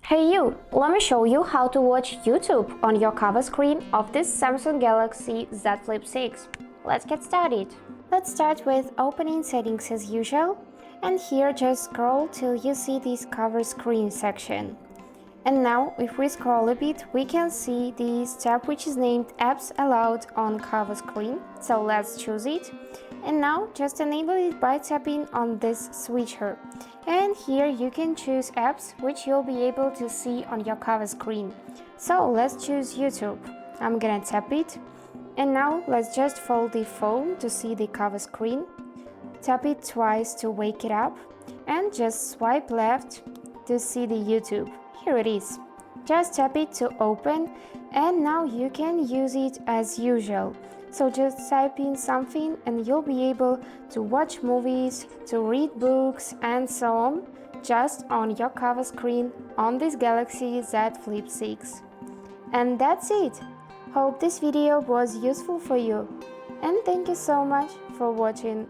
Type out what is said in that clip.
Hey you! Let me show you how to watch YouTube on your cover screen of this Samsung Galaxy Z Flip 6. Let's get started. Let's start with opening settings as usual, and here just scroll till you see this cover screen section. And now if we scroll a bit, we can see this tab which is named Apps Allowed on cover screen, so let's choose it. And now just enable it by tapping on this switcher. And here you can choose apps which you'll be able to see on your cover screen. So let's choose YouTube. I'm gonna tap it. And now let's just fold the phone to see the cover screen. Tap it twice to wake it up. And just swipe left to see the YouTube. Here it is. Just tap it to open. And now you can use it as usual. So just type in something and you'll be able to watch movies, to read books and so on, just on your cover screen on this Galaxy Z Flip 6. And that's it! Hope this video was useful for you. And thank you so much for watching.